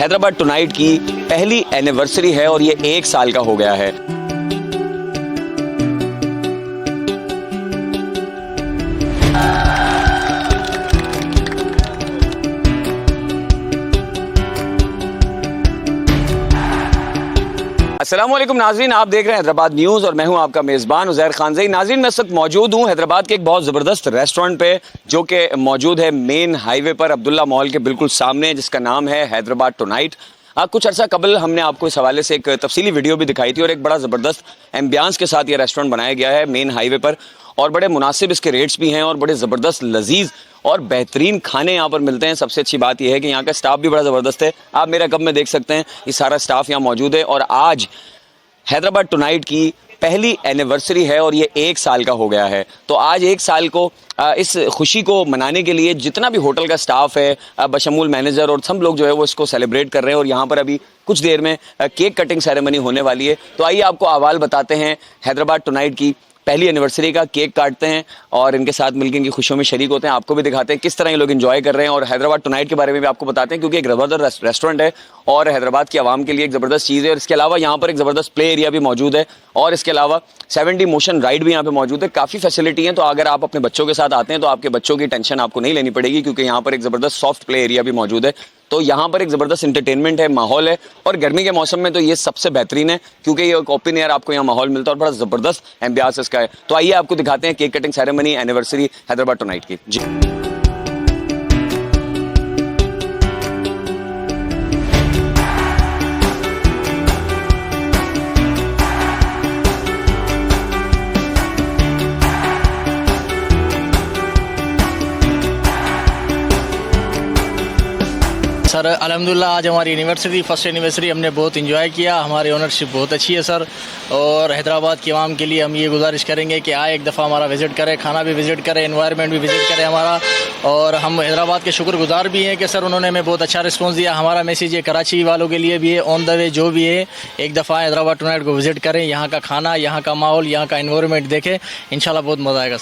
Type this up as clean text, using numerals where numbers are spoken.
Hyderabad tonight की पहली anniversary है और ये 1 साल का हो गया है। अस्सलामुअलैकुम नाज़रीन, आप देख रहे हैं हैदराबाद न्यूज़ और मैं हूं आपका मेज़बान उज़ैर खानज़ई। नाज़रीन, मैं इस वक्त मौजूद हूं हैदराबाद के एक बहुत ज़बरदस्त रेस्टोरेंट पे जो कि मौजूद है मेन हाईवे पर अब्दुल्ला मॉल के बिल्कुल सामने, जिसका नाम है हैदराबाद टुनाइट। कुछ अर्सा कबल हमने आपको इस हवाले से एक तफसीली वीडियो भी दिखाई थी और एक बड़ा ज़बरदस्त एम्बियंस के साथ ये रेस्टोरेंट बनाया गया है मेन हाईवे पर और बड़े मुनासिब इसके रेट्स भी हैं और बड़े ज़बरदस्त लजीज और बेहतरीन खाने यहाँ पर मिलते हैं। सबसे अच्छी बात यह है कि यहाँ का स्टाफ भी बड़ा ज़बरदस्त है। आप मेरा कब में देख सकते हैं, ये सारा स्टाफ यहाँ मौजूद है और आज हैदराबाद टुनाइट की पहली एनिवर्सरी है और ये 1 साल का हो गया है। तो आज 1 साल को इस खुशी को मनाने के लिए जितना भी होटल का स्टाफ है, बशमूल मैनेजर और सब लोग जो है वो इसको सेलिब्रेट कर रहे हैं और यहाँ पर अभी कुछ देर में केक कटिंग सेरेमनी होने वाली है। तो आइए आपको अहवाल बताते हैं हैदराबाद टुनाइट की पहली एनिवर्सरी का। केक काटते हैं और इनके साथ मिलकर इनकी खुशियों में शरीक होते हैं। आपको भी दिखाते हैं किस तरह ये लोग एंजॉय कर रहे हैं और हैदराबाद टुनाइट के बारे में भी आपको बताते हैं क्योंकि एक ज़बरदस्त रेस्टोरेंट है और हैदराबाद की आवाम के लिए एक ज़बरदस्त चीज़ है। और इसके अलावा यहाँ पर एक ज़बरदस्त प्ले एरिया भी मौजूद है और इसके अलावा 7D मोशन राइड भी यहाँ पे मौजूद है। काफ़ी फैसिलिटी है, तो अगर आप अपने बच्चों के साथ आते हैं तो आपके बच्चों की टेंशन आपको नहीं लेनी पड़ेगी क्योंकि यहाँ पर एक ज़बरदस्त सॉफ्ट प्ले एरिया भी मौजूद है। तो यहाँ पर एक ज़बरदस्त इंटरटेनमेंट है, माहौल है और गर्मी के मौसम में तो ये सबसे बेहतरीन है क्योंकि ये ओपन एयर आपको यहाँ माहौल मिलता है और बड़ा ज़बरदस्त एम्बियंस इसका है। तो आइए आपको दिखाते हैं cake cutting ceremony anniversary Hyderabad tonight की। जी सर अल्हम्दुलिल्लाह आज हमारी एनिवर्सरी फर्स्ट एनिवर्सरी हमने बहुत इंजॉय किया। हमारी ओनरशिप बहुत अच्छी है सर और हैदराबाद की आवाम के लिए हम ये गुजारिश करेंगे कि आए एक दफ़ा हमारा विज़िट करें, खाना भी विज़िट करें, एनवायरनमेंट भी विज़िट करें हमारा। और हम हैदराबाद के शुक्रगुजार भी हैं कि सर उन्होंने हमें बहुत अच्छा रिस्पॉन्स दिया। हमारा मैसेज ये कराची वालों के लिए भी है, ऑन द वे जो भी है एक दफ़ा हैदराबाद टुनाइट को विज़िट करें, यहाँ का खाना, यहाँ का माहौल, यहाँ का एनवायरनमेंट देखें, इंशाल्लाह बहुत मज़ा आएगा सर।